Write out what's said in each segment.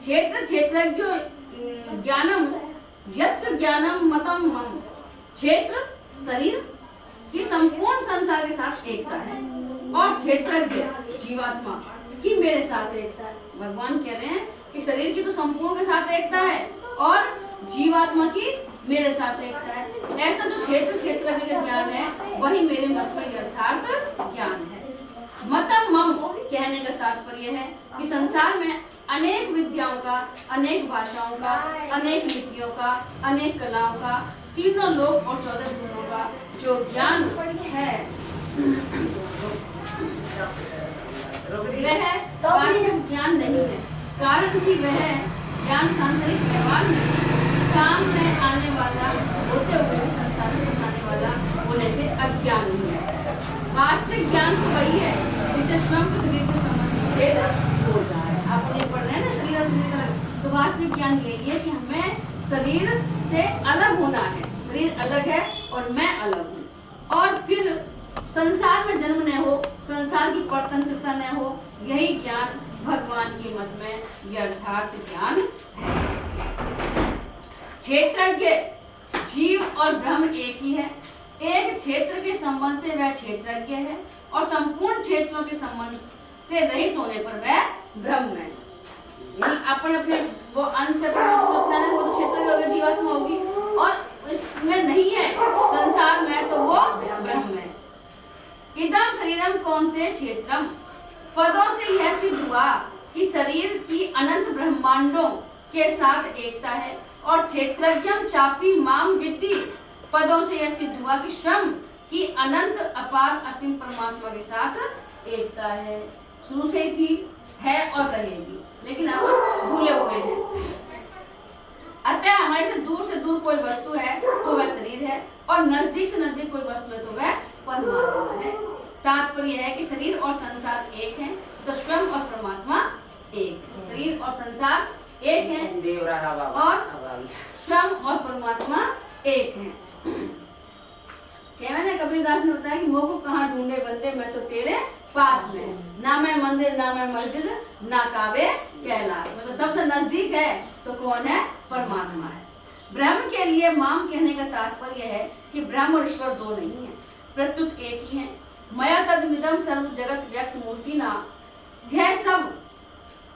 क्षेत्र क्षेत्रज्ञो ज्ञानम यत् ज्ञानम मतम मम। क्षेत्र शरीर की संपूर्ण संसार के साथ एकता है और क्षेत्रज्ञ जीवात्मा की मेरे साथ एकता है। भगवान कह रहे हैं कि शरीर की तो संपूर्ण के साथ एकता है और जीवात्मा की मेरे साथ एकता है। ऐसा जो क्षेत्र क्षेत्रज्ञ का ज्ञान है वही मेरे मत में यथार्थ ज्ञान है। मतम मम कहने का तात्पर्य है कि संसार में अनेक विद्याओं का, अनेक भाषाओं का, अनेक लिपियों का, अनेक कलाओं का, तीनों लोक और 14 गुणों का जो ज्ञान है वह वास्तविक ज्ञान नहीं है, कारण कि वह ज्ञान सांसारिक व्यवहार में काम में आने वाला होते हुए भी संसार में फंसाने वाला होने से अज्ञान ही है। वास्तविक ज्ञान तो वही है जिसे स्वयं के शरीर से संबंधित छेद हो जाए। आप नहीं पढ़ रहे हैं ना शरीर और शरीर अलग, तो वास्तविक ज्ञान यही है कि हमें शरीर से अलग होना है, शरीर अलग है और मैं अलग हूँ, और फिर संसार में जन्म न हो, संसार की परतंत्रता न हो, यही ज्ञान भगवान के मत में यथार्थ ज्ञान है। क्षेत्रज्ञ जीव और ब्रह्म एक ही है। एक क्षेत्र के संबंध से वह क्षेत्रज्ञ है और संपूर्ण क्षेत्रों के संबंध से रहित होने पर वह ब्रह्म है। अपन अपने वो अंश से वो तो क्षेत्र होगी, जीवात्मा होगी, और इसमें नहीं है संसार में, तो वो ब्रह्म है। इदम शरीरम कौन्ते क्षेत्रम, पदों से यह सिद्ध हुआ कि शरीर की अनंत ब्रह्मांडों के साथ एकता है, और क्षेत्रज्ञम चापी माम विद्धि, पदों से यह सिद्ध हुआ कि स्वयं की अनंत अपार असीम परमात्मा के साथ एकता है। शुरू से ही थी, है और रहेगी, लेकिन अब भूले हुए हैं। अतः हमारे से दूर कोई वस्तु है तो वह शरीर है, और नजदीक से नजदीक कोई वस्तु है तो वह परमात्मा है। तात्पर्य है कि शरीर और संसार एक है, तो स्वयं और परमात्मा एक है। शरीर और संसार एक है और स्वयं और परमात्मा एक है। कहना कबीरदास ने बताया कि मोह को कहाँ ढूंढे बंदे, मैं तो तेरे पास में, ना मैं मंदिर ना मैं मस्जिद ना काबे कैलाश, मतलब सबसे नजदीक है तो कौन है? परमात्मा है। ब्रह्म के लिए माम कहने का तात्पर्य है कि ब्रह्म और ईश्वर दो नहीं है, प्रत्युत एक ही है। मया तदमिदं सर्व जगत व्यक्त मूर्ति ना, यह सब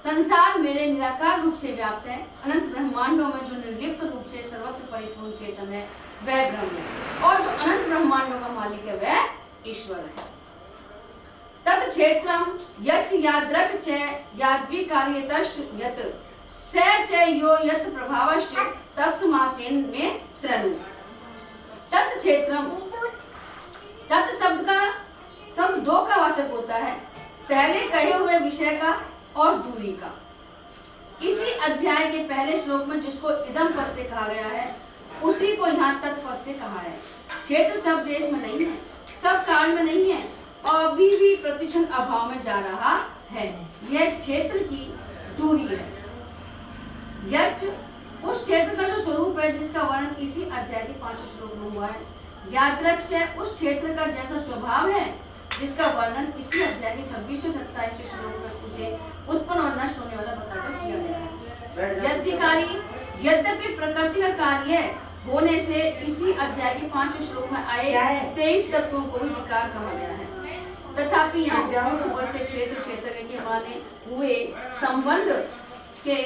संसार मेरे निराकार रूप से व्याप्त है। अनंत ब्रह्मांडों में जो निर्लिप्त रूप से सर्वत्र परिपूर्ण चेतन है वह ब्रह्म है, और जो अनंत ब्रह्मांडों का मालिक है वह ईश्वर है। तत् क्षेत्रम यच्च यादृक् च याद्विकार्यतश्च यत् स च यो यत् प्रभावश्च तत्समासेन में शृणु। तत् क्षेत्रम, तत् शब्द दो का वाचक होता है, पहले कहे हुए विषय का और दूरी का। इसी अध्याय के पहले श्लोक में जिसको इदम पद से कहा गया है उसी को यहाँ तत्पद से कहा है। क्षेत्र सब देश में नहीं है, सब काल में नहीं है, और अभी भी प्रतिक्षण अभाव में जा रहा है। यह क्षेत्र की दूरी है। यज्ञ उस क्षेत्र का जो स्वरूप है जिसका वर्णन इसी अध्याय के 5 श्लोक में हुआ है। यादृक् उस क्षेत्र का जैसा स्वभाव है जिसका वर्णन इसी अध्याय के 26 और 27 श्लोक में उसे उत्पन्न और नष्ट होने वाला बताकर किया गया है। यद्यकाली, यद्यपि प्रकृति का कार्य होने से इसी अध्याय के 5 श्लोक में आए 23 तत्वों को भी विकार कहा गया है। तथापि यहाँ ऊपर से क्षेत्र क्षेत्र के माने हुए संबंध के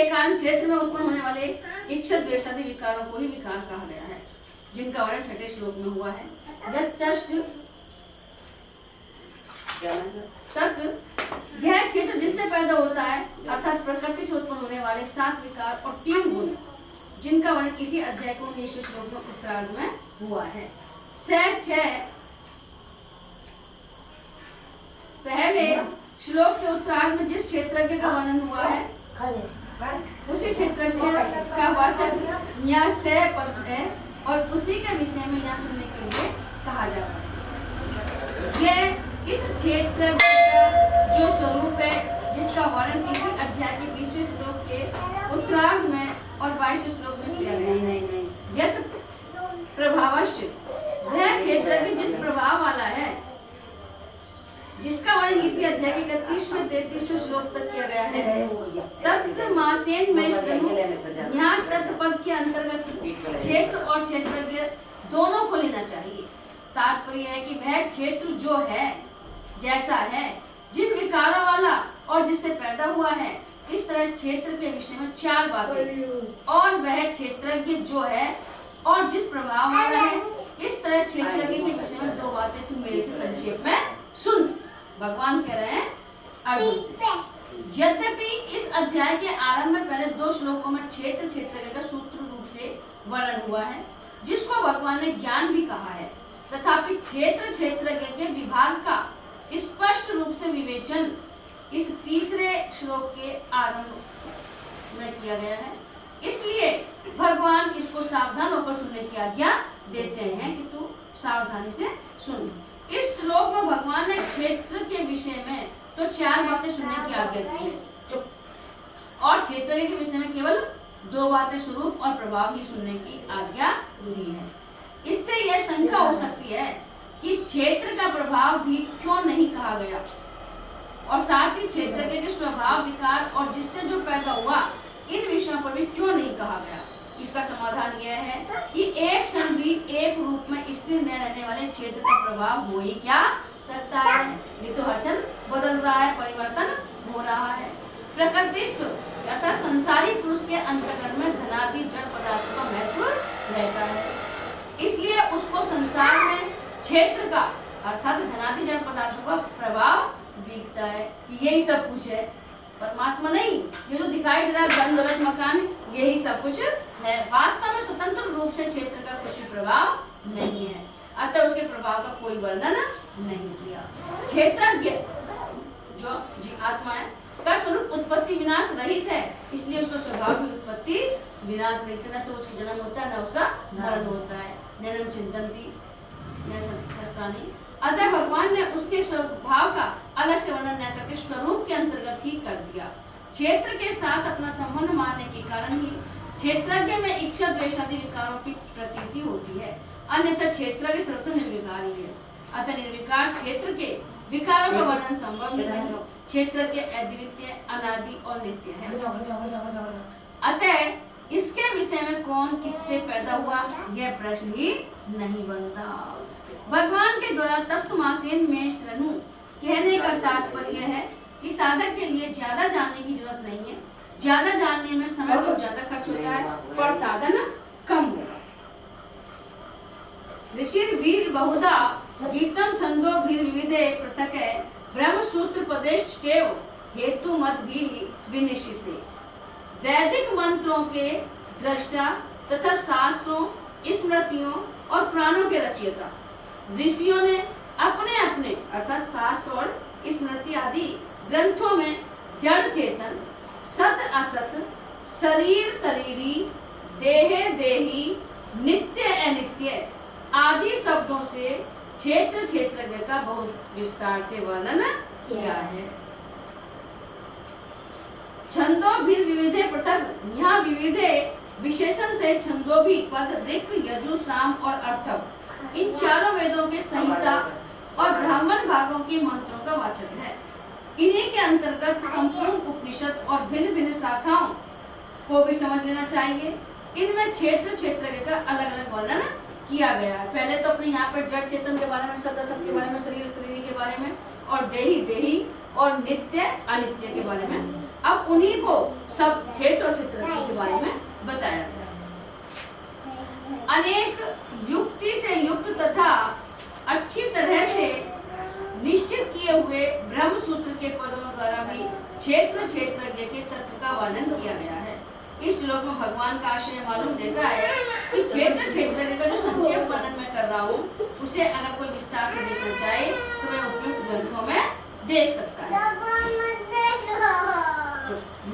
कारण क्षेत्र में उत्पन्न होने वाले इच्छा द्वेषादि विकारों को ही विकार कहा गया है, जिनका वर्णन 6 श्लोक में हुआ है। यह क्षेत्र जिससे पैदा होता है अर्थात प्रकृति से उत्पन्न होने वाले 7 विकार और 3 गुण, जिनका वर्णन इसी अध्याय को 19वें श्लोक में उत्तरार्ध में हुआ है। पहले श्लोक के उत्तरार्ध में जिस क्षेत्रज्ञ का वर्णन हुआ है उसी क्षेत्रज्ञ का वाचक यहाँ से पद है, और उसी के विषय में यहाँ सुनने के लिए कहा जाता है। यह इस क्षेत्र का जो स्वरूप है जिसका वर्णन इसी अध्याय के 20वें श्लोक के उत्तरार्ध में और 22वें श्लोक में किया गया है। यत् प्रभावश्च, वह वह क्षेत्रज्ञ जिस प्रभाव वाला है, जिसका वर्णन इसी अध्याय के 31वें 33वें श्लोक तक किया गया है। तत्समासेन में शृणु, यहाँ तत्पद के अंतर्गत क्षेत्र और क्षेत्रज्ञ दोनों को लेना चाहिए। तात्पर्य है कि वह क्षेत्र जो है, जैसा है, जिन विकारों वाला और जिससे पैदा हुआ है, इस तरह क्षेत्र के विषय में 4 बातें, और वह क्षेत्रज्ञ जो है और जिस प्रभाव वाला है, इस तरह क्षेत्रज्ञ के विषय में 2 बातें तू मेरे से संक्षेप में सुन। भगवान कह रहे हैं अर्जुन से। यद्यपि इस अध्याय के आरंभ में पहले 2 श्लोकों में क्षेत्र क्षेत्रज्ञ का सूत्र रूप से वर्णन हुआ है, जिसको भगवान ने ज्ञान भी कहा है, तथापि क्षेत्र क्षेत्रज्ञ के विभाग का स्पष्ट रूप से विवेचन इस तीसरे श्लोक के आरंभ में किया गया है। इसलिए भगवान इसको सावधान होकर सुनने की आज्ञा देते हैं कि तू सावधानी से सुन। इस श्लोक में भगवान ने क्षेत्र के विषय में तो 4 बातें सुनने की आज्ञा दी है, और क्षेत्र के विषय में केवल 2 बातें, स्वरूप और प्रभाव ही सुनने की आज्ञा दी है। इससे यह शंका हो सकती है कि क्षेत्र का प्रभाव भी क्यों नहीं कहा गया, और साथ ही क्षेत्र के स्वभाव, विकार और जिससे जो पैदा हुआ, इन विषयों पर भी क्यों नहीं कहा गया। इसका समाधान यह है कि एक क्षण भी एक रूप में स्थिर न रहने वाले क्षेत्र का प्रभाव हो ही क्या सकता है। ये तो हर क्षण बदल रहा है, परिवर्तन हो रहा है। प्रकृतिस्थ अर्थात संसारी पुरुष के अंतःकरण में धनादि जड़ पदार्थों का महत्व रहता है, इसलिए उसको संसार में क्षेत्र का अर्थात धनादि जड़ पदार्थों का प्रभाव दिखता है। यही सब कुछ है, परमात्मा नहीं। ये जो दिखाई दे रहा है धन दौलत मकान, यही सब कुछ है। वास्तव में स्वतंत्र रूप से क्षेत्र का कुछ भी प्रभाव नहीं है, अतः उसके प्रभाव का कोई वर्णन नहीं किया। क्षेत्रज्ञ जो आत्मा है का स्वरूप उत्पत्ति विनाश रहित है, इसलिए उसका स्वभाव भी उत्पत्ति विनाश रहित है। न तो उसका जन्म होता है, न उसका मरण होता है। नैनम चिंतन्ति नहीं। अतः भगवान ने उसके स्वभाव का अलग से वर्णन न करके स्वरूप के अंतर्गत ही कर दिया। क्षेत्र के साथ अपना संबंध मानने के कारण ही क्षेत्रज्ञ में इच्छा द्वेष आदि विकारों की प्रतीति होती है, अन्यथा क्षेत्रज्ञ सर्वथा निर्विकार ही है। अतः निर्विकार क्षेत्र के विकारों का वर्णन संभव नहीं। क्षेत्रज्ञ अद्वितीय, अनादि और नित्य है। अतः इसके विषय में कौन किससे पैदा हुआ, यह प्रश्न ही नहीं बनता। भगवान के द्वारा तत्समासेन में शृणु कहने का तात्पर्य है कि साधक के लिए ज्यादा जानने की जरूरत नहीं है। ज्यादा जानने में समय तो ज्यादा खर्च होता है और साधन कम होगा। ऋषि वीर बहुधा गीतम छंदो भीर विविधे पृथक ब्रह्म सूत्र प्रदेश हेतु मत भी विनिश्चित। वैदिक मंत्रों के दृष्टा तथा शास्त्रों, स्मृतियों और पुराणों के रचयिता ऋषियों ने अपने अपने अर्थात शास्त्र और स्मृति आदि ग्रंथों में जड़ चेतन, सत असत, शरीर शरीरी, देह देही, नित्य अनित्य आदि शब्दों से क्षेत्र क्षेत्रज्ञ का बहुत विस्तार से वर्णन किया है। छंदो भी विविधे पृथक, यहाँ विविधे विशेषण से छंदो भी पद ऋक, यजु, साम और अर्थक इन चारों वेदों के संहिता और ब्राह्मण भागों के मंत्रों का वाचक है। इन्हीं के अंतर्गत संपूर्ण उपनिषद और भिन्न भिन्न शाखाओं को भी समझ लेना चाहिए। इनमें क्षेत्र क्षेत्रज्ञ का अलग अलग वर्णन किया गया है। पहले तो अपने यहाँ पर जड़ चेतन के बारे में, सत असत के बारे में, शरीर शरीर के बारे में और देही देही और नित्य अनित्य के बारे में। अब उन्हीं को सब क्षेत्र और क्षेत्रज्ञ के बारे में बताया गया। अनेक युक्ति से युक्त तथा अच्छी तरह से निश्चित किए हुए ब्रह्म सूत्र के पदों द्वारा भी क्षेत्र क्षेत्रज्ञ के तत्व का वर्णन किया गया है। इस श्लोक में भगवान का आशय मालूम देता है कि क्षेत्र क्षेत्रज्ञ का जो संक्षेप वर्णन मैं कर रहा हूँ, उसे अगर कोई विस्तार से देखना चाहे तो वह उपयुक्त ग्रंथों में देख सकता है।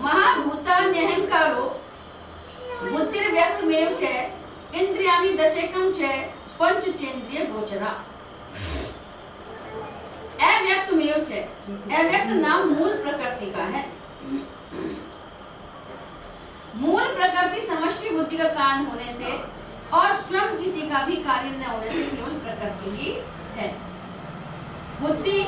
महाभूतान्यहंकारो बुद्धिर्व्यक्तमेव च इंद्रियाणि दशेकं च पंचचेन्द्रिय गोचरा। अव्यक्तमेव च, अव्यक्त नाम मूल प्रकृति का है। मूल प्रकृति समष्टि बुद्धि का कारण होने से और स्वयं किसी का भी कार्य न होने से केवल प्रकृति ही है। बुद्धि,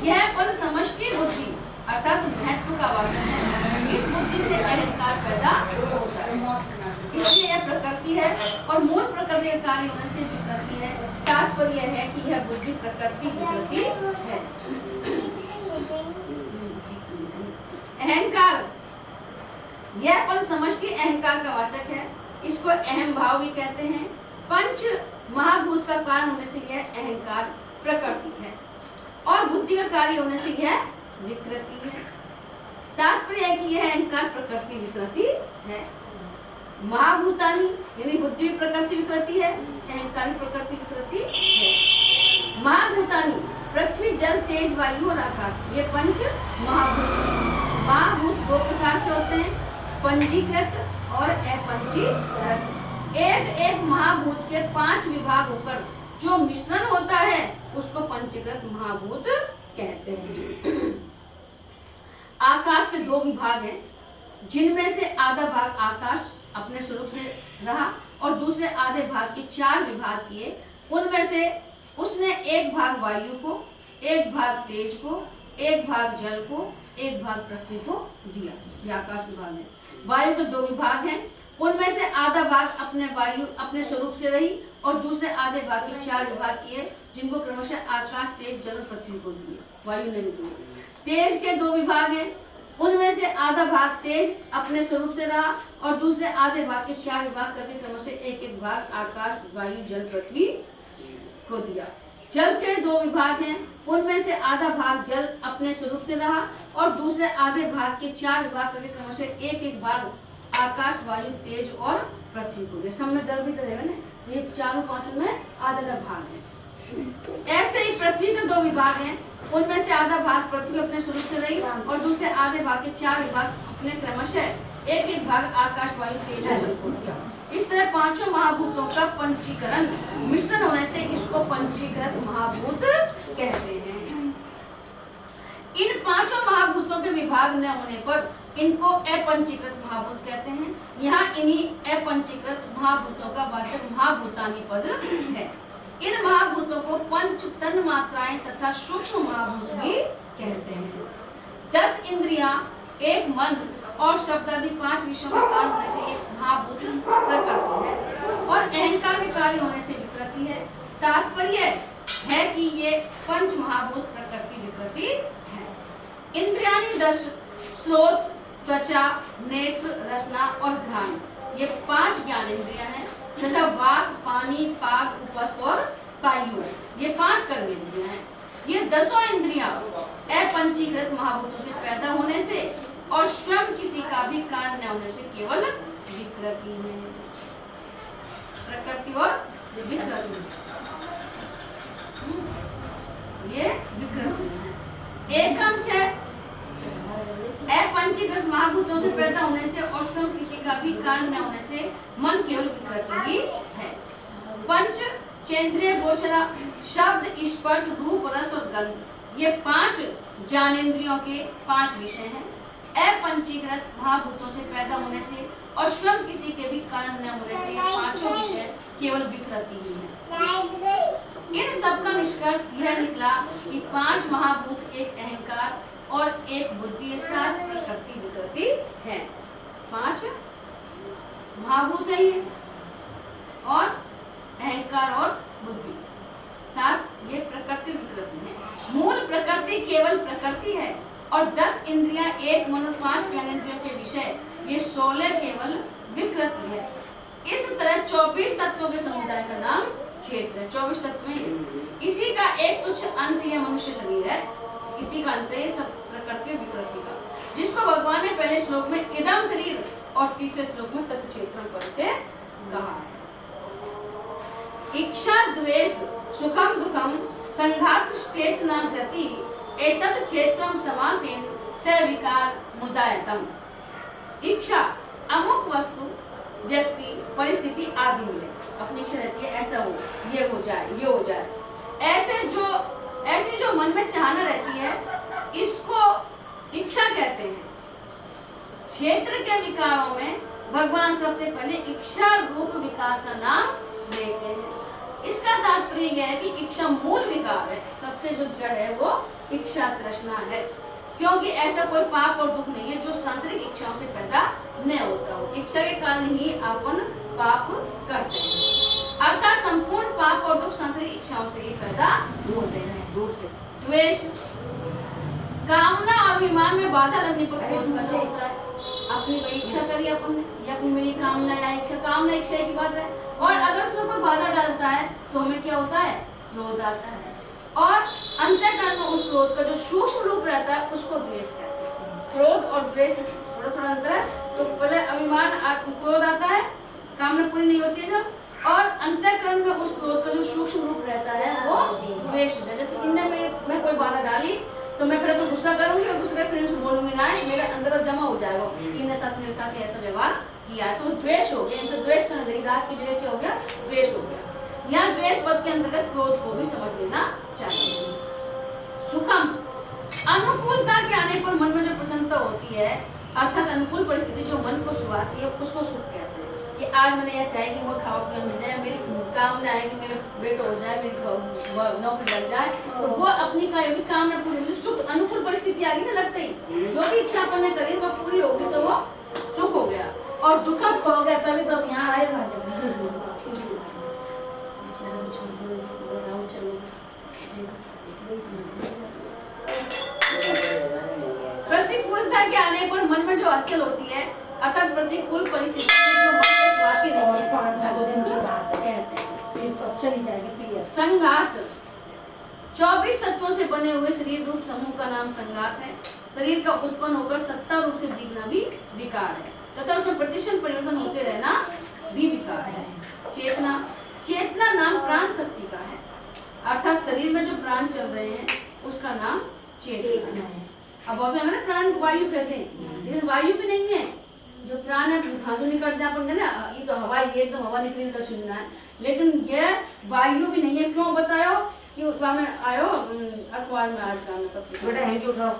यह पद समष्टि बुद्धि अर्थात महत्व का वाचक है। इस बुद्धि से अहंकार पैदा होता है, इसलिए यह प्रकृति है और मूल प्रकृति के कार्य होने से विकृति है। तात्पर्य है कि यह बुद्धि प्रकृति विकृति है। अहंकार, यह पद समष्टि अहंकार का वाचक है। इसको अहम भाव भी कहते हैं। पंच महाभूत का कारण होने से यह अहंकार प्रकृति है और बुद्धि का कार्य होने से यह विकृति है। तात्पर्य है कि यह अहंकार प्रकृति विकृति है। महाभूतानि यानी बुद्धि प्रकृति विकृति है, अहंकार प्रकृति विकृति है। महाभूतानि पृथ्वी जल तेज वायु और आकाश, ये पंच महाभूत। महाभूत दो प्रकार के होते हैं, पंजीकृत और अपंजीकृत। एक एक महाभूत के 5 विभाग होकर जो मिश्रण होता है उसको पंचीकृत महाभूत कहते हैं। आकाश के 2 विभाग हैं, जिनमें से आधा भाग आकाश अपने स्वरूप से रहा और दूसरे आधे भाग के 4 विभाग किए। उनमें से उसने एक भाग वायु को, एक भाग तेज को, एक भाग जल को, एक भाग पृथ्वी को दिया। ये आकाश विभाग है। वायु के 2 विभाग हैं, उनमें से आधा भाग वायु अपने स्वरूप से रही और दूसरे आधे भाग के 4 विभाग किए, जिनको क्रमशः आकाश, तेज, जल, पृथ्वी को दिए, वायु ने भी दिए। तेज के 2 विभाग हैं, उनमें से आधा भाग तेज अपने स्वरूप से रहा और दूसरे आधे भाग के 4 विभाग करके क्रमशः एक एक भाग आकाश, वायु, जल, पृथ्वी को दिया। जल के 2 विभाग हैं, उनमें से आधा भाग जल अपने स्वरूप से रहा और दूसरे आधे भाग के 4 विभाग करके क्रमशः एक एक भाग आकाश, वायु, तेज और पृथ्वी को दिया। सब में जल भी तो रहेगा ना, ये 4-5 में आधा भाग है। ऐसे ही पृथ्वी के 2 विभाग हैं, उनमें से आधा भाग पृथ्वी अपने स्वरूप से रही और दूसरे आधे भाग के 4 विभाग अपने क्रमशः एक एक भाग आकाश, वायु, तेज और जल को दिया। इस तरह 5 महाभूतों का पंचीकरण मिश्रण होने से इसको पंचीकृत महाभूत कहते हैं। इन 5 महाभूतों के विभाग न होने पर इनको अपंचीकृत महाभूत कहते हैं। यहाँ इन्हीं अपंचीकृत महाभूतों का वाचक महाभूतानि पद है। इन महाभूतों को पंच तन मात्राएं तथा सूक्ष्म महाभूत भी कहते हैं। 10 इंद्रियां, एक मन और शब्द आदि 5 विषयों के कारण होने से एक महाभूत प्रकृति है और अहंकार के कार्य होने से विकृति है। तात्पर्य है कि ये पंच महाभूत प्रकृति विकृति है। इंद्रियानि 10, श्रोत, त्वचा, नेत्र, रसना और घ्राण, ये 5 ज्ञानेंद्रियां हैं तथा वाक, पानी, पाक, उपस्थ और वायु, ये 5 कर्मेंद्रियां हैं। ये 10 इंद्रियां अपंचीकृत महाभूतों से पैदा होने से और स्वयं किसी का भी कारण न होने से केवल विकृति है। प्रकृति और विकृति, ये विकृति है। एकम च अपंचीकृत महाभूतों से पैदा होने से और स्वयं किसी का भी कारण न होने से मन केवल विकृति ही है। पंच चेंद्रिय गोचरा, शब्द, स्पर्श, रूप, रस और गंध, ये 5 ज्ञानेंद्रियों के 5 विषय हैं। अपंचीकृत महाभूतों से पैदा होने से और स्वयं किसी के भी कारण न होने से 5 विषय केवल विकृति ही है। इन सब का निष्कर्ष यह निकला कि 5 महाभूत, एक अहंकार और एक बुद्धि, 7 प्रकृति विकृति है। 5 महाभूत है ये और अहंकार और बुद्धि, 7 ये प्रकृति विकृति है। मूल प्रकृति केवल प्रकृति है और 10 इंद्रियां, एक मन, 5 ज्ञानेंद्रियों के विषय, ये 16 केवल विकृति है। इस तरह 24 तत्वों के समुदाय का नाम क्षेत्र है। 24 तत्व हैं। इसी का एक तुच्छ अंश यह मनुष्य शरीर है। इसी का अंश है सब प्रकृति और विकृति का, जिसको भगवान ने पहले श्लोक में इदम शरीर और तीसरे श्लोक में तत् क्षेत्रम पद से कहा है। इच्छा, द्वेष, सुखम, दुखम, संघात, चेतना, गति, एतत् क्षेत्रम समासेन सविकार मुदायतम। इच्छा, अमुक वस्तु, व्यक्ति, परिस्थिति आदि मिले, अपनी इच्छा रहती है ऐसा हो, ये हो जाए, ये हो जाए, ऐसी जो मन में चाहना रहती है, इसको इच्छा कहते हैं। क्षेत्र के विकारों में भगवान सबसे पहले इच्छा रूप विकार का नाम लेते हैं। इसका तात्पर्य यह है कि इच्छा मूल विकार है, सबसे जो जड़ है वो इच्छा तृष्णा है, क्योंकि ऐसा कोई पाप और दुख नहीं है जो सांसारिक इच्छाओं से पैदा न होता हो। इच्छा के कारण ही अपन पाप करते हैं, अर्थात संपूर्ण पाप और दुख सांसारिक इच्छाओं से ही पैदा होते हैं। द्वेष, कामना और अभिमान में बाधा लगने पर क्रोध पैदा होता है। अपनी वही इच्छा करी अपन ने, या फिर मेरी कामना या इच्छा, कामना इच्छा की बात है, और अगर उसमें कोई बाधा डालता है तो हमें क्या होता है, क्रोध आता है, और अंतःकरण में उस क्रोध का जो सूक्ष्म रूप रहता है उसको द्वेष कहते हैं। क्रोध और द्वेष थोड़ा थोड़ा अंतर है। तो पहले अभिमान क्रोध आता है, कामना पूरी नहीं होती है जब, और अंतःकरण में उस क्रोध का जो सूक्ष्म रूप रहता है वो द्वेष होता है। जैसे इनने में कोई बाधा डाली तो मैं फिर तो गुस्सा करूंगी, और गुस्सा फिर उसको बोलूंगी ना, मेरे अंदर जमा हो जाएगा, इनके साथ मेरे साथ ऐसा व्यवहार किया, तो द्वेष हो गया, इनसे द्वेष करने लगी, राग की जगह क्या हो गया, द्वेष हो गया। यहाँ द्वेष पद के अंतर्गत क्रोध को भी समझ लेना चाहिए। सुखम, अनुकूलता के आने पर मन में जो प्रसन्नता होती है, अर्थात अनुकूल परिस्थिति जो मन को सुहाती है, उसको सुख कहते हैं। कि आज मैंने यह चाहिए कि वो खाओ पियो मिल जाए, मेरी कामना है कि मेरे बेटा हो जाए, मेरी नौकरी लग जाए, तो वो अपनी कामना पूरी होगी, सुख अनुकूल परिस्थिति आ गई ना, लगते ही जो भी इच्छा अपन ने करी वो पूरी होगी तो वो सुख हो गया। और दुखम हो गया तभी तो अब यहाँ आए। प्रतिकूलता के आने पर मन में जो अचल होती है, अर्थात प्रतिकूल परिस्थिति जो मन के स्वास्थ्य नहीं है, कहते हैं तो चली जाएगी। संघात, 24 तत्वों से बने हुए शरीर रूप समूह का नाम संघात है। शरीर का उत्पन्न होकर सत्ता रूप से दिखना भी विकार है, तथा उसमें प्रतिशत परिवर्तन होते रहना भी विकार है। चेतना, चेतना नाम प्राण शक्ति का है, अर्थात शरीर में जो प्राण चल रहे हैं उसका नाम चेतना है। अब बहुत से प्राण को वायु कहते हैं, लेकिन वायु भी नहीं है जो प्राण है, खांसू निकल जा पड़ेगा ना, ये तो हवा, ये तो हवा निकलने का सुनना है, लेकिन ये वायु भी नहीं है। क्यों बताओ कि में आयो अखबार में आज का में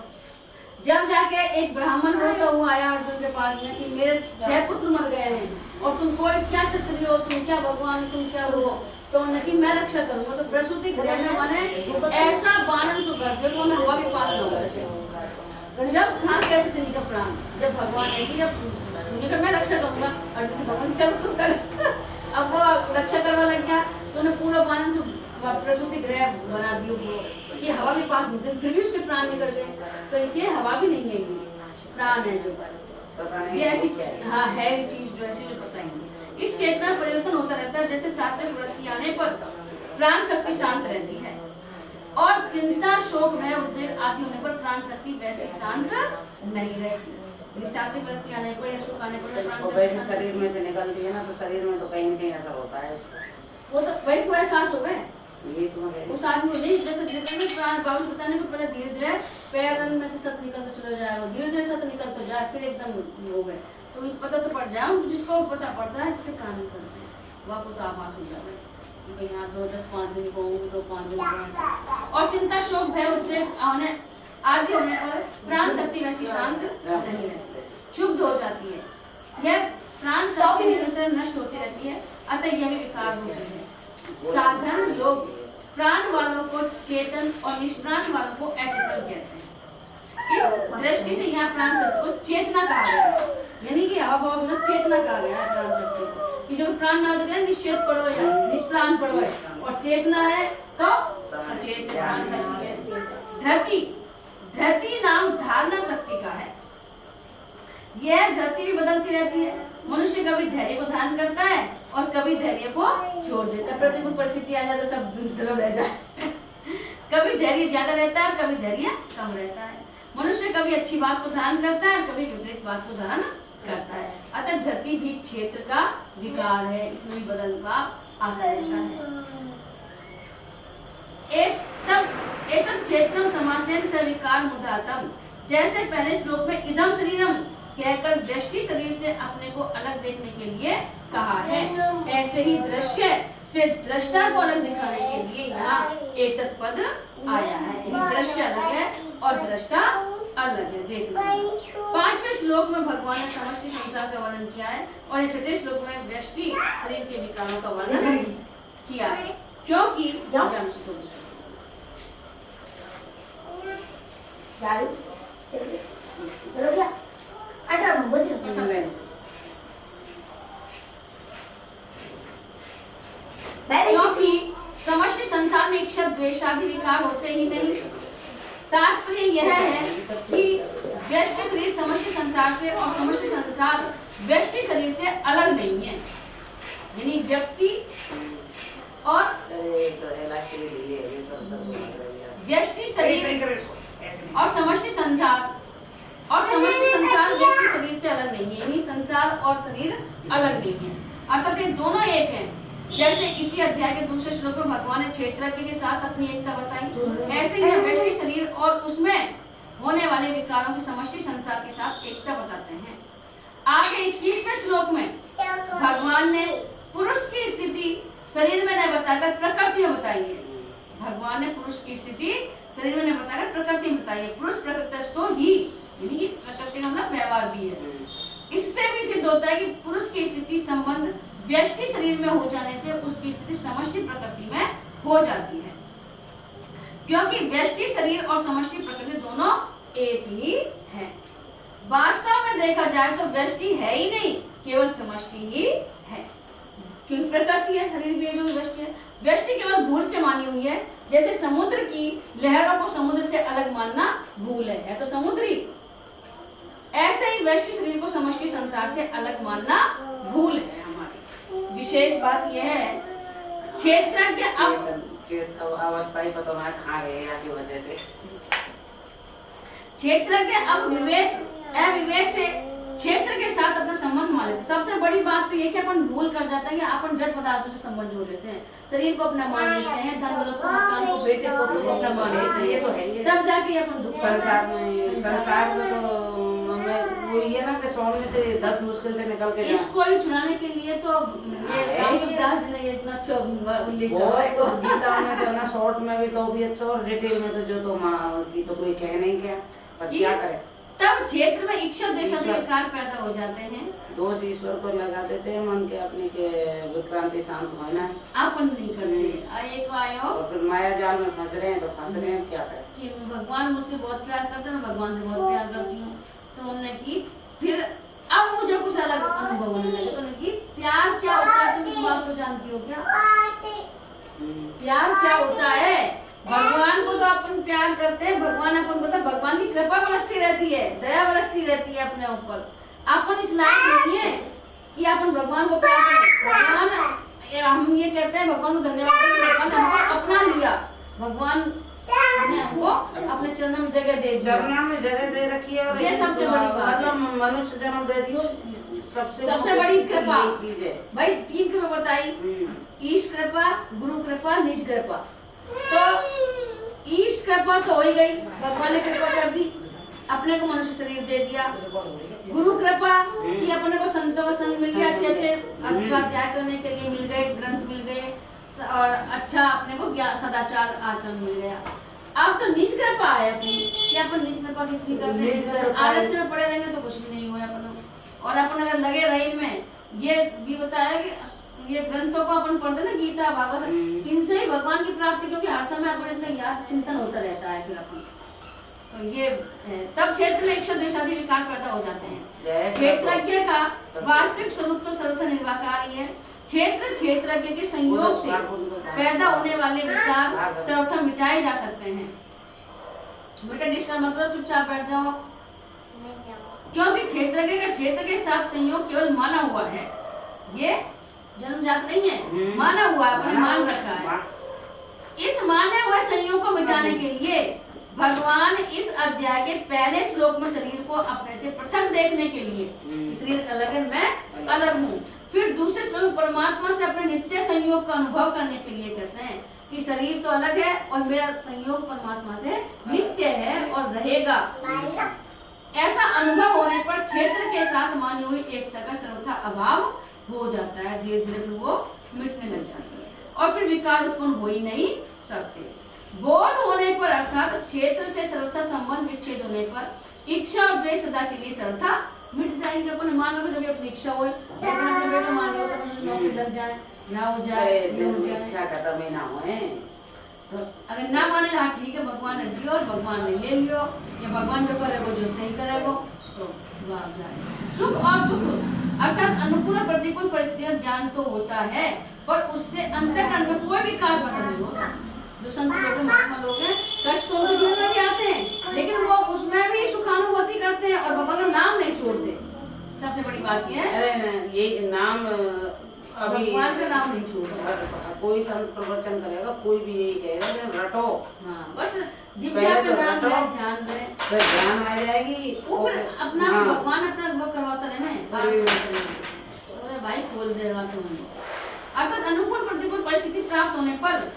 जब जाके एक ब्राह्मण हो तो वो आया अर्जुन के पास में कि मेरे 6 पुत्र मर गए हैं और तुम कोई क्या क्षत्रिय हो, तुम क्या भगवान, तुम क्या हो, तो नहीं मैं रक्षा करूंगा। तो प्रसूति गृह में मैंने ऐसा बाणन तो कर दिया तो हमें हवा भी पास न हो सके। जब कहाँ कैसे चली का प्राण, जब भगवान है कि जब मैं रक्षा करूंगा, अर्जुन भगवान चलो तुम कर। अब वो रक्षा करवा लग गया तो उन्हें पूरा बाणन प्रसूति गृह बना दियो, ये हवा भी पास मुझे, फिर भी उसके प्राण निकल गए। तो ये हवा भी नहीं है, ये प्राण है जो, ये ऐसी हाँ है चीज जो ऐसी जो बताएंगे। इस चेतना परिवर्तन होता रहता है, जैसे सात्विक वृत्ति आने पर प्राण शक्ति शांत रहती है, और चिंता शोक भय उद्वेग आदि होने पर प्राण शक्ति वैसे शांत नहीं रहती। सात्विक वृत्ति आने पर या सुख आने पर प्राण शक्ति शरीर में से निकलती है ना, तो शरीर में तो कहीं न कहीं ऐसा होता है, वो तो वही को एहसास हो गए उस आदमी को। नहीं जैसे जितने प्राण बाबू बताने को पहले धीरे धीरे पैर में से सत निकलता चला जाएगा, धीरे धीरे सत निकलता जाए, फिर एकदम हो गए तो पता तो पड़ जाए, जिसको पता पड़ता है जिसके प्राण निकलते हैं वह को तो आभास हो जाए कि यहाँ 2-10-5 दिन को होंगे, 2-5 दिन को। और चिंता शोक भय उद्वेग आदि होने पर प्राण शक्ति वैसी शांत नहीं रहती, क्षुब्ध हो जाती है। यह प्राण शक्ति निरंतर नष्ट होती रहती है, अतः यह भी विकार होते हैं। साधन लोग प्राण वालों को चेतन और निष्प्राण वालों को अचेतन कहते हैं। इस दृष्टि से यहाँ प्राण शक्ति को चेतना कहा गया है, यानी कि हवा भाव में चेतना कहा गया है प्राण शक्ति को, कि जो प्राण ना हो तो निश्चेत पड़ो या निष्प्राण पड़ो है, और चेतना है तो सचेत प्राण शक्ति है। धरती, धरती नाम धारणा शक्ति का है। यह धरती भी बदलती रहती है, मनुष्य कभी धैर्य को धारण करता है और कभी धैर्य को छोड़ देता है। प्रतिकूल परिस्थिति आ जाए तो सब धुंधला रह जाए। कभी धैर्य ज्यादा रहता है, कभी धैर्य कम रहता है। मनुष्य कभी अच्छी बात को धारण करता है और कभी विपरीत बात को धारण करता है। अतः धरती भी क्षेत्र का विकार है, इसमें भी बदलाव आता रहता है। एतत् क्षेत्रम समासेन सविकार मुदातम, जैसे पहले श्लोक में इदम शरीरम कहकर दृष्टि शरीर से अपने को अलग देखने के लिए कहा है, ऐसे ही दृश्य से दृष्टा को अलग दिखाने के लिए यहाँ एतत् पद आया है। दृश्य अलग है और दृष्टा अलग है। देखना 5वें श्लोक में भगवान ने समष्टि संसार का वर्णन किया है और ये 6ठे श्लोक में व्यष्टि शरीर के विकारों का वर्णन किया है, क्योंकि क्योंकि समष्टि संसार में इच्छा द्वेष आदि विकार होते ही नहीं। तात्पर्य यह है कि व्यष्टि शरीर समष्टि संसार से और समष्टि संसार व्यष्टि शरीर से अलग नहीं है। यानी व्यक्ति और व्यष्टि शरीर और समष्टि संसार व्यष्टि शरीर से अलग नहीं है। यानी संसार और शरीर अलग नहीं है, अर्थात ये दोनों एक हैं। जैसे इसी अध्याय के दूसरे श्लोक में भगवान ने क्षेत्रज्ञ के साथ अपनी एकता बताई, ऐसे ही व्यक्ति शरीर और उसमें होने वाले विकारों की समष्टि संसार के साथ एकता बताते हैं। आगे 21वें श्लोक में भगवान ने पुरुष की स्थिति शरीर में नहीं बताकर प्रकृति में बताई है। भगवान ने पुरुष की स्थिति शरीर में नहीं बताकर प्रकृति में बताई है। पुरुष प्रकृतिस्थो ही, यानी प्रकृति का मतलब व्यवहार भी है। इससे भी सिद्ध होता है कि पुरुष की स्थिति संबंध व्यष्टि शरीर में हो जाने से उसकी स्थिति समष्टि प्रकृति में हो जाती है, क्योंकि व्यष्टि शरीर और समष्टि प्रकृति दोनों एक ही है। वास्तव में देखा जाए तो व्यष्टि है ही नहीं, केवल समष्टि ही है, क्योंकि प्रकृति है, शरीर भी है जो व्यष्टि है। व्यष्टि केवल भूल से मानी हुई है, जैसे समुद्र की लहरों को समुद्र से अलग मानना भूल है तो समुद्री। ऐसे ही व्यष्टि शरीर को समष्टि संसार से अलग मानना भूल है। विशेष बात यह है क्षेत्रज्ञ अवस्था ही पता ना खा गए या की वजह से क्षेत्रज्ञ अब अविवेक से क्षेत्र के साथ अपना संबंध मान लेते। सबसे बड़ी बात तो ये कि अपन भूल कर जाते हैं कि अपन जड़ पदार्थों से संबंध जोड़ लेते हैं, शरीर को अपना मान लेते हैं, धन दौलत को, मकान को, बेटे को अपना मान लेते हैं, तब जाके अपन दुख संसार में तो वो ये ना कि 100 में से 10 मुश्किल से निकल के इसको ही छुड़ाने के लिए तो ये रामदास जी ने इतना अच्छा उल्लेख किया है। गीता में तो ना शॉर्ट में भी तो भी अच्छा और डिटेल में तो जो तो मां की तो कोई कह नहीं क्या, पर क्या करे। तब क्षेत्र में इच्छा द्वेष आदि विकार पैदा हो जाते हैं। दोष ईश्वर को लगा देते हैं, मन के अपने के विक्रांति शांत होना है, अपन नहीं करते। एक आयो और फिर माया जाल में फंस रहे हैं तो फंस रहे हैं, क्या करें। कि भगवान मुझसे बहुत प्यार करते हैं, मैं भगवान से बहुत प्यार करती हूँ, तो उन्होंने की फिर अब मुझे कुछ अलग अनुभव होने लगे। तो उन्होंने की प्यार क्या होता है, तुम इस बात को जानती हो क्या? प्यार क्या होता है? भगवान को तो अपन प्यार करते हैं, भगवान अपन बोलते हैं, भगवान की कृपा बरसती रहती है, दया बरसती रहती है अपने ऊपर। अपन इस लायक नहीं है कि अपन भगवान को प्यार करें। भगवान हम ये कहते हैं भगवान को धन्यवाद दें, भगवान ने हमको अपना लिया, भगवान ने हमको अपने चरणों में जगह दे दिया, चरणों में जगह दे रखी है। और ये सबसे बड़ी बात है, मनुष्य जन्म दे दियो, सबसे बड़ी कृपा चीज है भाई। 3 कृपा बताई, ईश कृपा, गुरु कृपा, निज कृपा। तो ईश कृपा तो हो ही गई, भगवान ने कृपा कर दी, अपने को मनुष्य शरीर दे दिया। गुरु कृपा कि अपने को संतों का संग मिल गया, अच्छे अध्याय करने के लिए मिल गए, ग्रंथ मिल गए, और अच्छा अपने को सदाचार आचरण मिल गया। अब तो निज कृपा है अपनी, कि अपन निज कृपा कितनी करते हैं, आलस्य में पड़े रहेंगे तो कुछ भी नहीं हुआ अपन। और अपन अगर लगे रहे इनमें, ये भी बताया कि ये ग्रंथों को अपन पढ़ते ना, गीता भागवत, इनसे ही भगवान की प्राप्ति, क्योंकि हर समय अपन इतना याद चिंतन होता रहता है। फिर अपन तो ये तब क्षेत्र में इच्छा द्वेष आदि विकार पैदा हो जाते हैं। क्षेत्रज्ञ का वास्तविक स्वरूप तो सर्वथा निर्वाकारी है। क्षेत्रज्ञ के संयोग से पैदा होने वाले विकार सर्वथा मिटाए जा सकते हैं। बेटा डिस्टर्ब मतलब चुपचाप बैठ जाओ, क्योंकि क्षेत्रज्ञ का क्षेत्र के साथ संयोग केवल माना हुआ है, ये जन्मजात नहीं है, माना हुआ, अपने मान रखा है। इस माने हुए संयोग को मिटाने के लिए भगवान इस अध्याय के पहले श्लोक में शरीर को अपने से पृथक देखने के लिए, शरीर अलग है, मैं अलग हूँ। फिर दूसरे श्लोक परमात्मा से अपने नित्य संयोग का अनुभव करने के लिए कहते हैं कि शरीर तो अलग है और मेरा संयोग परमात्मा से नित्य है और रहेगा। ऐसा अनुभव होने पर क्षेत्र के साथ मानी हुई एकता का सर्वथा अभाव हो जाता है, धीरे धीरे वो मिटने लग जाती है और फिर विकार उत्पन्न हो ही नहीं सकते। बोध होने पर अर्थात क्षेत्र से सर्वथा संबंध विच्छेद होने पर इच्छा और द्वेष सदा के लिए सर्वथा मिट जाएंगे। अपन मान लो जब अपनी इच्छा हो, अपना बेटा मान लो तो नौकरी लग जाए, ब्याह हो जाए, ये हो जाए, इच्छा खत्म ही ना होए तो अगर ना मानेगा हाँ ठीक है भगवान ने दिया और भगवान ने ले लियो, या भगवान जो करेगा जो सही करेगा तो दुआ जाए। सुख और दुख अर्थात अनुकूल और प्रतिकूल परिस्थितियों ज्ञान तो होता है, पर उससे अंतःकरण में कोई भी कार्य बना नहीं होता। जो संत लोग हैं, महात्मा लोग हैं, कष्ट तो उनके जीवन में भी आते हैं, लेकिन वो उसमें भी सुखानुभूति करते हैं और भगवान का नाम नहीं छोड़ते। सबसे बड़ी बात ये है, अरे ये नाम अभी भगवान का नाम नहीं छोड़ता। कोई संत प्रवचन करेगा, कोई भी यही कहेगा रटो, हाँ बस जिब्या पे नाम ले, ध्यान दे, फिर ध्यान आ जाएगी। ऊपर अपना हाँ। भगवान अपना वो करवाता रहे, अरे भाई खोल देगा तुम। अर्थात अनुकूल प्रतिकूल परिस्थिति प्राप्त होने पर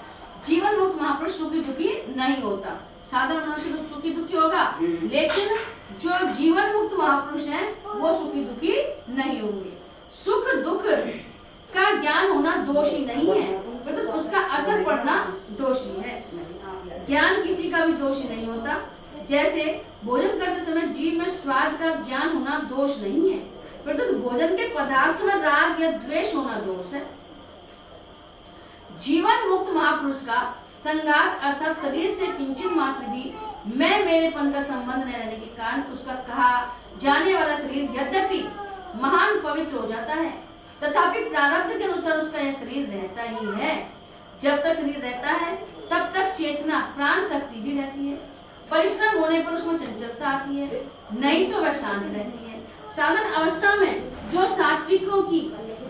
जीवन मुक्त महापुरुष सुखी दुखी नहीं होता। साधारण मनुष्य तो सुखी दुखी होगा, लेकिन जो जीवन मुक्त महापुरुष हैं वो सुखी दुखी नहीं होंगे। सुख दुख का ज्ञान होना दोषी नहीं है, परंतु तो उसका असर पड़ना दोषी है। ज्ञान किसी का भी दोषी नहीं होता। जैसे भोजन करते समय जीभ में स्वाद का ज्ञान होना दोष नहीं है, परंतु तो भोजन के पदार्थ में राग या द्वेष होना दोष है। जीवन मुक्त महापुरुष का संगात अर्थात शरीर से किंचित मात्र भी मैं मेरेपन का संबंध न रहने के कारण उसका कहा जाने वाला शरीर यद्यपि महान पवित्र हो जाता है, तथापि प्रारब्ध के अनुसार उसका यह शरीर रहता ही है। जब तक शरीर रहता है तब तक चेतना प्राण शक्ति भी रहती है। परिश्रम होने पर उसमें चंचलता आती है, नहीं तो वह शांत रहती है। साधन अवस्था में जो सात्विकों की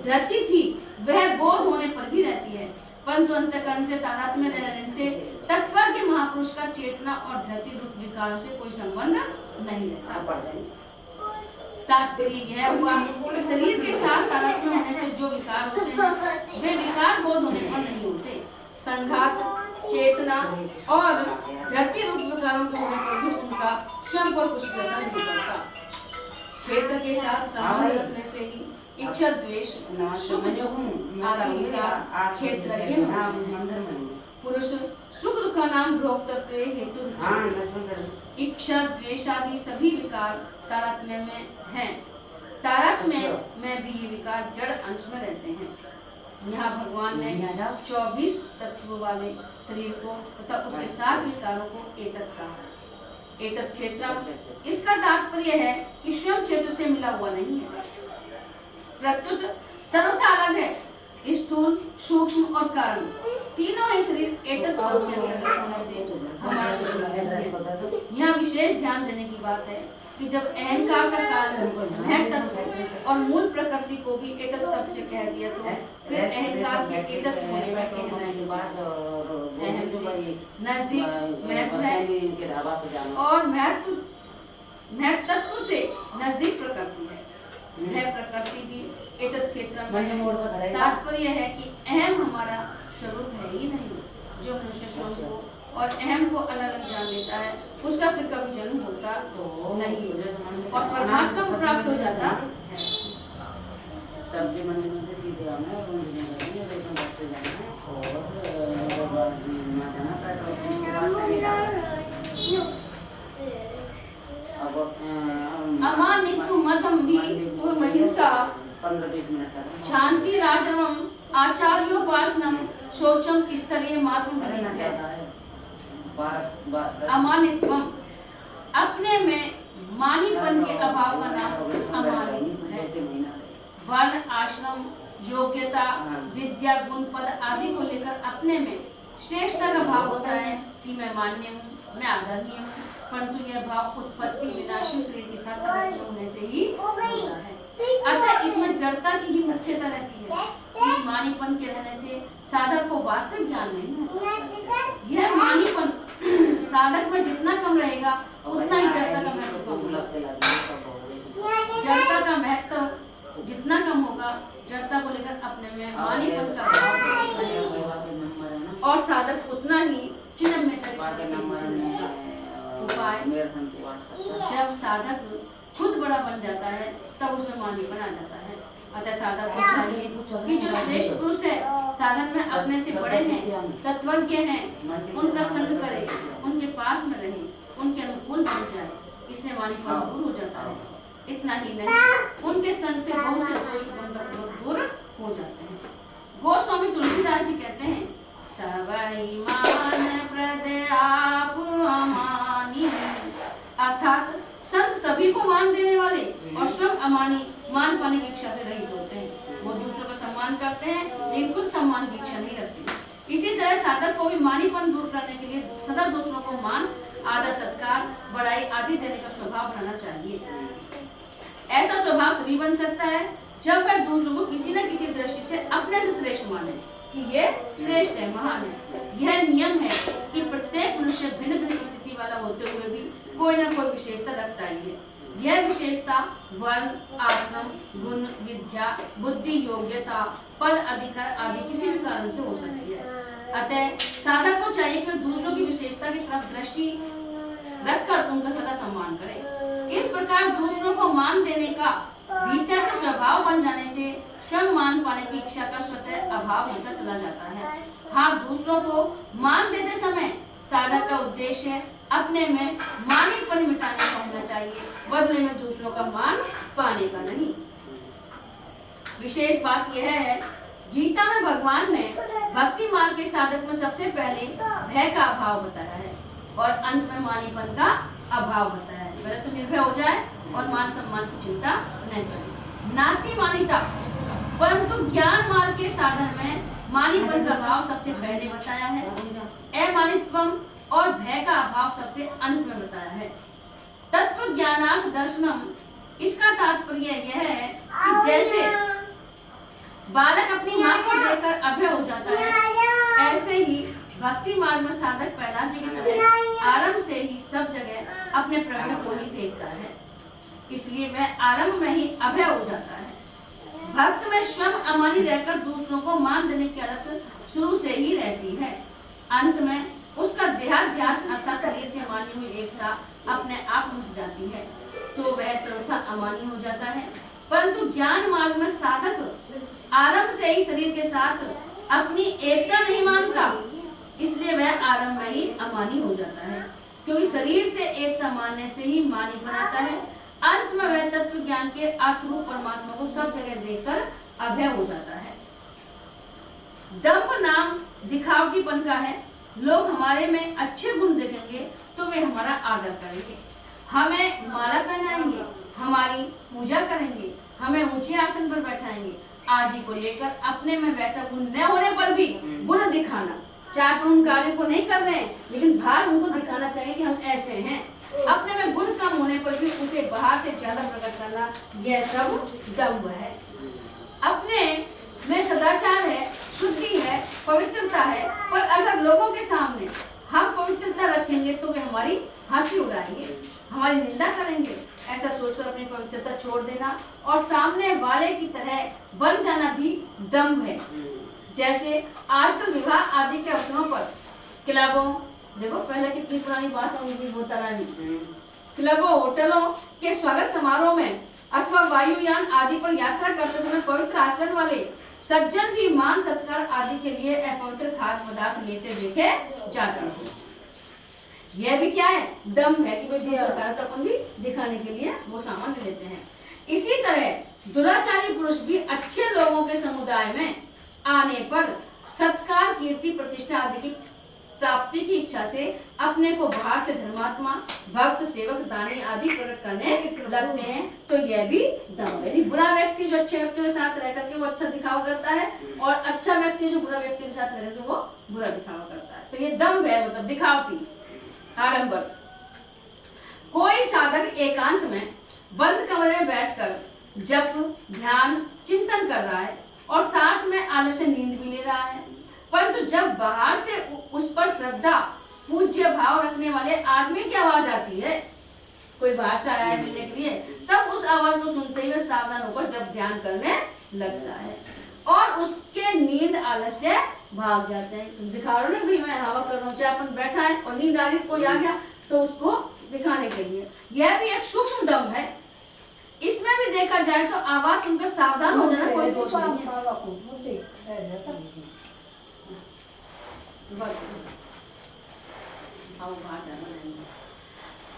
धरती थी वह बोध होने पर भी रहती है, परंतु अंतःकरण से तादात्म्य रहने से तत्वज्ञ महापुरुष का चेतना और धरती रूप विकारों से कोई संबंध नहीं रहता। तात्पर्य यह हुआ कि शरीर के साथ तादात्म्य होने से जो विकार होते हैं वे विकार बोध होने पर नहीं होते। संघात, चेतना और धरती रूप विकारों के होने पर भी उनका स्वयं पर कुछ असर नहीं पड़ता। क्षेत्र के साथ संबंध रखने से ही इच्छा द्वेष सुख दुख आदि विकार क्षेत्रज्ञ पुरुष सुख दुख का नाम भोक्तृत्व हेतु इच्छा द्वेष आदि सभी विकार तारतम्य में हैं। तारतम्य में भी ये विकार जड़ अंश में रहते हैं। यहाँ भगवान ने 24 तत्वों वाले शरीर को तथा उसके 7 विकारों को एतत् कहा। एतत् क्षेत्र इसका तात्पर्य है कि स्वयं क्षेत्र से मिला हुआ नहीं है, प्रत्युत सर्वथा अलग है। स्थूल, सूक्ष्म और कारण तीनों ही शरीर एतत् पद के अंतर्गत होने से हमारा यहाँ विशेष ध्यान देने की बात है कि जब अहंकार का कारण महत् तत्व और मूल प्रकृति को भी एतत् शब्द से कह दिया तो फिर अहंकार के एतत् होने का कहना है नजदीक महत्व है और महत् तत्व से नजदीक प्रकृति है। यह प्रकृति भी एतत् क्षेत्र में तात्पर्य है कि अहम हमारा स्वरूप है ही नहीं। जो मनुष्य स्वयं को और अहम को अलग अलग जान लेता है उसका फिर कभी जन्म होता तो नहीं और परमात्मा को प्राप्त हो जाता है। सब्जी मंडी में सीधे आना है और रेशम डॉक्टर जाना है और जाना अमानितु मदम भी महिंसा 15-20 मिनट शांति राजनम आचार्योपासनम शौचम स्तरीय मात्म अमानित्वम अपने में मानीपन के अभाव का नाम अमानित्व है। वर्ण, आश्रम, योग्यता, विद्या, गुण, पद आदि को लेकर अपने में श्रेष्ठता का भाव होता है कि मैं मान्य हूँ, मैं आदरणीय हूँ, परंतु यह भाव उत्पत्ति विनाशी शरीर के साथ तादात्म्य होने से ही होता है। अतः इसमें जड़ता की ही मुख्यता रहती है। इस मानीपन के रहने से साधक को वास्तविक ज्ञान नहीं होता। यह मानीपन साधक में जितना कम रहेगा उतना ही जड़ता का महत्व कम होगा। जड़ता का महत्व जितना कम होगा, जड़ता को लेकर अपने में मानीपन का भाव और साधक उतना ही चिन्ह में उपाय जब साधक खुद बड़ा बन जाता है तब उसमें मानीपन आ जाता है। अतः साधक को चाहिए कि जो श्रेष्ठ पुरुष है, साधन में अपने से बड़े हैं, तत्वज्ञ हैं, उनका संग करे, उनके पास में रहे, उनके अनुकूल बन जाए। इससे मानीपन दूर हो जाता है। इतना ही नहीं, उनके संग से बहुत से दोष दूर हो जाते हैं। गोस्वामी तुलसीदास जी कहते हैं, सबई मान प्रद आप अमानी, अर्थात संत सभी को मान देने वाले और स्वयं अमानी, मान पाने की इच्छा से रहित होते हैं। वो दूसरों का सम्मान करते हैं लेकिन खुद सम्मान की इच्छा नहीं रखते। इसी तरह साधक को भी मानीपन दूर करने के लिए सदा दूसरों को मान, आदर, सत्कार, बड़ाई आदि देने का स्वभाव बनाना चाहिए। ऐसा स्वभाव तभी बन सकता है जब वह दूसरों को किसी न किसी दृष्टि से अपने से श्रेष्ठ माने कि ये श्रेष्ठ है, महान है। यह नियम है कि प्रत्येक मनुष्य भिन्न भिन्न स्थिति वाला होते हुए भी कोई न कोई विशेषता रखता ही है। यह विशेषता वर्ण, आश्रम, गुण, विद्या, बुद्धि, योग्यता, पद, अधिकार आदि किसी भी कारण से हो सकती है। अतः साधक को चाहिए कि दूसरों की विशेषता की तरफ दृष्टि रखकर उनका सदा सम्मान करे। इस प्रकार दूसरों को मान देने का भीतर से स्वभाव बन जाने से स्वयं मान पाने की इच्छा का स्वतः अभाव होता चला जाता है। हाँ, दूसरों को मान देते समय साधक का उद्देश्य अपने में मानीपन मिटाने का होना चाहिए, बदले में दूसरों का मान पाने का नहीं। विशेष बात यह है, गीता में भगवान ने भक्ति मार्ग के साधक में सबसे पहले भय का अभाव बताया है और अंत में मानीपन का अभाव बताया है। पहले तो निर्भय हो जाए और मान सम्मान की चिंता नहीं करे। नाती मानिता, परंतु ज्ञान मार्ग के साधन में मानीपन का अभाव सबसे पहले बताया है। अमानित्वम और भय का अभाव सबसे अंत में बताया है। तत्व ज्ञानार्थ दर्शनम, इसका तात्पर्य यह है कि जैसे बालक अपनी माँ को देखकर अभय हो जाता है, ऐसे ही भक्ति मार्ग में साधक पहला जी की तरह आरंभ से ही सब जगह अपने प्रभु को ही देखता है, इसलिए वह आरंभ में ही अभय हो जाता है। भक्त में स्वयं अमानी रहकर दूसरों को मान देने की आदत शुरू से ही रहती है। अंत में उसका देहाध्यास अर्थात शरीर से मानी हुई एकता अपने आप मिट जाती है, तो वह सर्वथा अमानी हो जाता है। परंतु ज्ञान मार्ग में साधक आरंभ से ही शरीर के साथ अपनी एकता नहीं मानता, इसलिए वह आरंभ में ही अमानी हो जाता है, क्योंकि शरीर से एकता मानने से ही मानी बनाता है। अंत में वह तत्व ज्ञान के अर्थ रूप परमात्मा को सब जगह देखकर अभय हो जाता है। दंभ नाम दिखावटीपन का है। लोग हमारे में अच्छे गुण देखेंगे तो वे हमारा आदर करेंगे, हमें माला पहनाएंगे, हमारी पूजा करेंगे, हमें ऊंचे आसन पर बैठाएंगे आदि को लेकर अपने में वैसा गुण न होने पर भी गुण दिखाना, चाहे उन कार्यों को नहीं कर रहे हैं लेकिन बाहर उनको दिखाना चाहिए कि हम ऐसे हैं। अपने में गुण कम होने पर भी उसे बाहर से ज्यादा प्रकट करना, यह सब दंभ है। अपने में सदाचार है, शुद्धि है, पवित्रता है, पर अगर लोगों के सामने हम पवित्रता रखेंगे तो वे हमारी हंसी उड़ाएंगे, हमारी निंदा करेंगे। ऐसा सोचकर अपनी पवित्रता छोड़ देना और सामने वाले की तरह बन जाना भी दंभ है। जैसे आजकल विवाह आदि के अवसरों पर क्लबों, देखो पहले कितनी पुरानी बात है, उनकी बोतला भी, क्लबों, होटलों के स्वागत समारोह में अथवा वायुयान आदि पर यात्रा करते समय पवित्र आचरण वाले सज्जन भी मान सत्कार आदि के लिए अपवित्र खाद्य पदार्थ लेते देखे जाते हैं। यह भी क्या है? दम है कि तो अपन भी दिखाने के लिए वो सामान ले लेते हैं। इसी तरह दुराचारी पुरुष भी अच्छे लोगों के समुदाय में आने पर सत्कार, कीर्ति, प्रतिष्ठा आदि की प्राप्ति की इच्छा से अपने को बाहर से धर्मात्मा, भक्त, सेवक, दानी आदि प्रकट करने लगते हैं, तो यह भी दम है। बुरा व्यक्ति जो अच्छे व्यक्तियों के साथ रह करके वो अच्छा दिखावा करता है और अच्छा व्यक्ति जो बुरा व्यक्ति के साथ रह करके वो बुरा दिखावा करता है, तो ये दम है, मतलब दिखावटी, आडंबर। कोई साधक एकांत में बंद कमरे में बैठकर जप, ध्यान, चिंतन कर रहा है और साथ में आलस्य नींद भी ले रहा है, परंतु जब बाहर से उस पर श्रद्धा, पूज्य भाव रखने वाले आदमी की आवाज आती है, कोई बाहर से आया है मिलने के लिए, तब उस आवाज को सुनते हुए सावधान होकर जब ध्यान करने लगता है और उसके नींद, आलस्य भाग जाते हैं। दिखा रहे भी मैं हवा कर रहा हूँ, चाहे अपन बैठा है और नींद आ गई, कोई आ गया तो उसको दिखाने के लिए, यह भी एक सूक्ष्म दम है। इसमें भी देखा जाए तो आवाज सुनकर सावधान हो जाना कोई दोष नहीं है।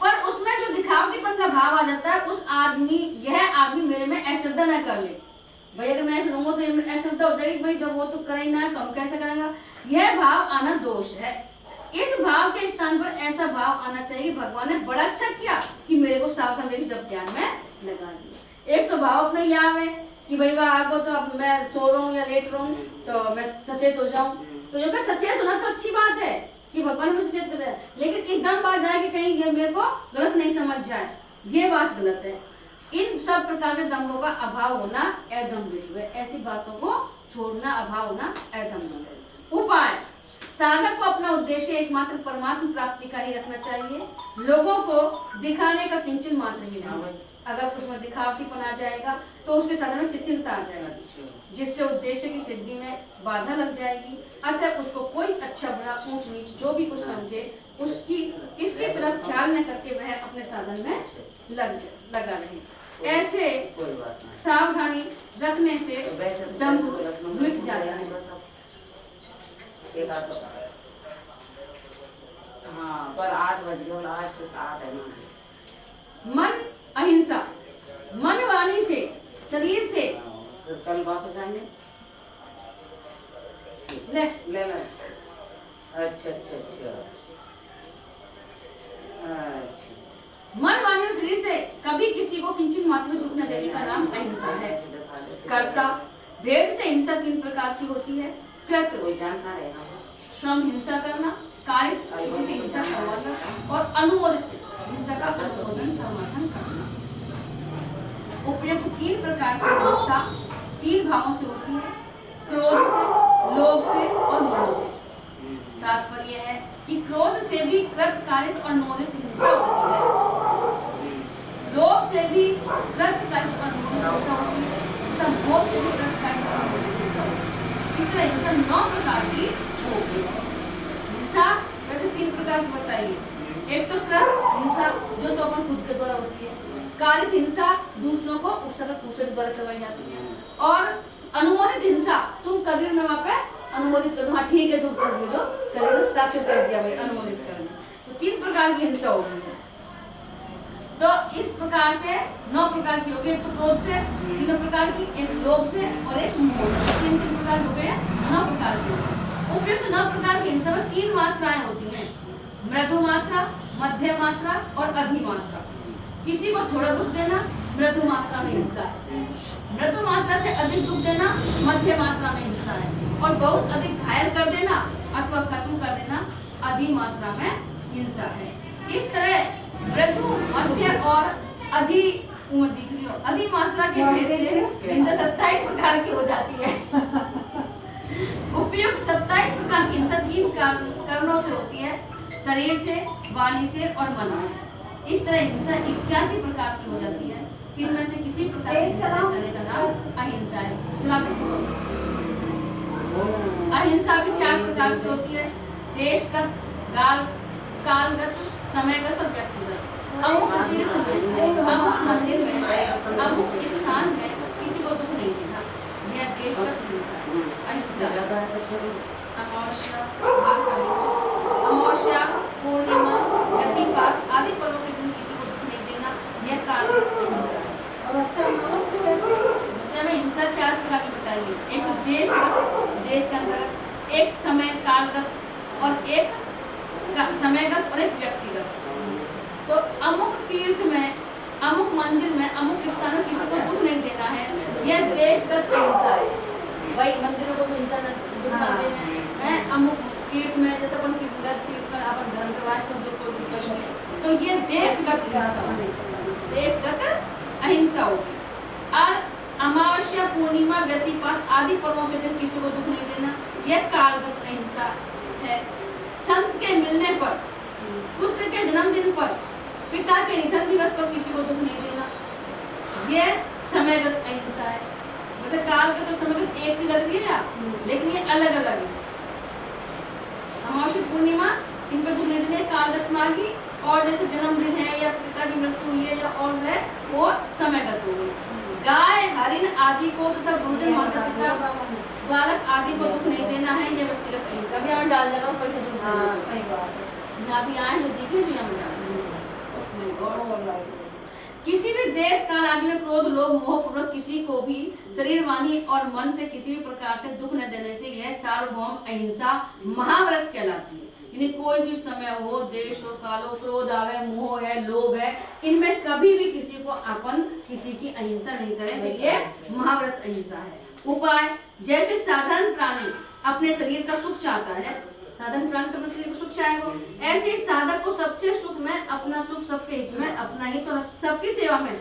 पर और उसमें जो दिखावटीपन का भाव आ जाता है, उस आदमी, यह आदमी मेरे में अश्रद्धा न कर ले। भाई अगर मैं ऐसे रहूंगा तो ये अश्रद्धा हो जाएगी, भाई जब वो तो करे ही ना तो हम कैसे करेंगे। यह भाव आना दोष है। इस भाव के स्थान पर ऐसा भाव आना चाहिए, भगवान ने बड़ा अच्छा किया कि मेरे को सावधान देकर जब ध्यान में लगा दिया। एक तो भाव अपने यहाँ में कि भाई वाह आपको तो अब मैं सो रहा हूँ या लेट रहा हूँ तो मैं सचेत हो जाऊं, तो जो कि सचेत होना तो अच्छी बात है कि भगवान मुझे सचेत कर रहे हैं, लेकिन एकदम बात जाए कि कहीं ये मेरे को गलत नहीं समझ जाए, ये बात गलत है। इन सब प्रकार के दम्भों का अभाव होना अदम्भित्व है। ऐसी बातों को छोड़ना, अभाव होना अदम्भ है। उपाय, साधक को अपना उद्देश्य एकमात्र परमात्मा प्राप्ति का ही रखना चाहिए। लोगों को दिखाने का किंचन मात्र ही नहीं। अगर उसमें दिखावटीपन आ जाएगा तो उसके साधन में शिथिलता आ जाएगी, जिससे उद्देश्य की सिद्धि में बाधा लग जाएगी। अतः उसको कोई अच्छा बुरा ऊंच नीच जो भी कुछ समझे उसकी इसकी तरफ ख्याल न करके वह अपने साधन में लगा रहे। ऐसे सावधानी रखने से दंभ मिट जाता है। हाँ, पर 8 बज गए और आज तो 7 है ना। मन अहिंसा, मन वाणी से, शरीर से। कल वापस आएंगे। ले ले ले। अच्छा अच्छा अच्छा अच्छा। मन वाणी और शरीर से कभी किसी को किंचित मात्र में दुख न देने का नाम अहिंसा है। कर्ता भेद से हिंसा 3 प्रकार की होती है। कृत कोई जानता है श्रम हिंसा करना, कारित किसी से हिंसा करवाना, और अनुमोदित हिंसा का अनुमोदन समर्थन करना। उपयुक्त 3 प्रकार की हिंसा 3 भावों से होती है, क्रोध से, लोभ से और मोह से। तात्पर्य है कि क्रोध से भी कृत, कारित और अनुमोदित हिंसा होती है, लोभ से भी कृत, कारित और अनुमोदित हिंसा होती है, तथा मोह से भी कृत, कारित और अनुमोदित हिंसा होती है। इस तरह हिंसा 9 प्रकार की होती है। हिंसा वैसे 3 प्रकार की बताइए। एक तो कृत हिंसा जो तो अपन खुद के द्वारा होती है, कारित हिंसा दूसरों को दूसरे के द्वारा करवाई जाती है, और अनुमोदित हिंसा तुम कबीर में वहाँ पे अनुमोदित कर दो, हाँ ठीक है तुम कर दो, कबीर हस्ताक्षर कर दिया भाई अनुमोदित कर दिया। तो 3 प्रकार की हिंसा होगी। तो इस प्रकार से 9 प्रकार की होगी। एक तो क्रोध से 3 प्रकार की, एक लोभ से और एक मोह से। 3 प्रकार हो गए, 9 प्रकार की। उपयुक्त 9 प्रकार की हिंसा में 3 मात्राएं होती हैं, मृदु मात्रा, मध्य मात्रा और अधि मात्रा। किसी को थोड़ा दुख देना मृदु मात्रा में हिंसा है, मृदु मात्रा से अधिक दुख देना मध्य मात्रा में हिंसा है, और बहुत अधिक घायल कर देना अथवा खत्म कर देना अधि मात्रा में हिंसा है। इस तरह मृदु, मध्य और अधि मात्रा के भेद से हिंसा 27 प्रकार की हो जाती है। उपयुक्त 27 प्रकार की हिंसा 3 कारणों से होती है, शरीर से, वाणी से और मन से। इस तरह हिंसा 81 प्रकार की हो जाती है। इनमें से किसी प्रकार की हिंसा करने का नाम अहिंसा है। अहिंसा भी 4 प्रकार की होती है, देशगत, कालगत, समयगत और व्यक्तिगत। अमुक तीर्थ में, अमुक मंदिर में, अमुक स्थान में किसी को दुख नहीं देना, यह देशगत हिंसा। अमावस्या, पूर्णिमा, व्यतिपात आदि पर्वों के दिन किसी को दुख नहीं देना, यह कालगत हिंसा है। मतलब हिंसा 4 प्रकार की बताइए। एक तो देश के अंतर्गत, एक समय कालगत और एक समयगत और एक व्यक्तिगत। तो अमुक तीर्थ में, अमुक मंदिर में, अमुक स्थान में किसी को दुख नहीं देना है, यह देशगत हिंसा है। भाई मंदिरों को तो हिंसा दुख ना देना है, अमुक तीर्थ में जैसे अपन तीर्थ में अपन धर्म के बाद जो कोई प्रश्न है, तो ये देशगत हिंसा होगी, देशगत अहिंसा होगी। और अमावस्या, पूर्णिमा, व्यतिपात आदि पर्वों के दिन किसी को दुख नहीं देना, यह कालगत अहिंसा है। संत के मिलने पर, पुत्र के जन्मदिन पर, पिता के निधन दिवस पर किसी को दुख नहीं देना, यह समयगत अहिंसा है। वैसे काल के तो समयगत एक सी लग रही है, लेकिन ये अलग अलग है। अमावस्या, पूर्णिमा इन पर दुख नहीं देने कालगत मार्गी, और जैसे जन्मदिन है या पिता की मृत्यु हुई है या और है वो समयगत हो गई। गाय, हरिण आदि को तथा गुरुजन, माता पिता, बालक आदि को दुख नहीं देना है, यह व्यक्तिगत अहिंसा। अभी यहाँ डाल देगा पैसा जो सही बात है, यहाँ भी आए जो दिखे जो यहाँ किसी भी देश काल आदि में क्रोध लोभ मोह पूर्वक किसी को भी शरीर वाणी और मन से किसी भी प्रकार से दुख न देने से यह सार्वभौम अहिंसा महाव्रत कहलाती है। यानी कोई भी समय हो, देश हो, काल हो, क्रोध आवे, मोह है, लोभ है, इनमें कभी भी किसी को अपन किसी की अहिंसा नहीं करें, तो ये महाव्रत अहिंसा है। उपाय, जैसे साधारण प्राणी अपने शरीर का सुख चाहता है, साधन प्राणी तो अपने शरीर को सुख चाहेगा, ऐसे ही साधक को सबसे सुख में अपना सुख सबके हित में, अपना ही तो सबकी सेवा में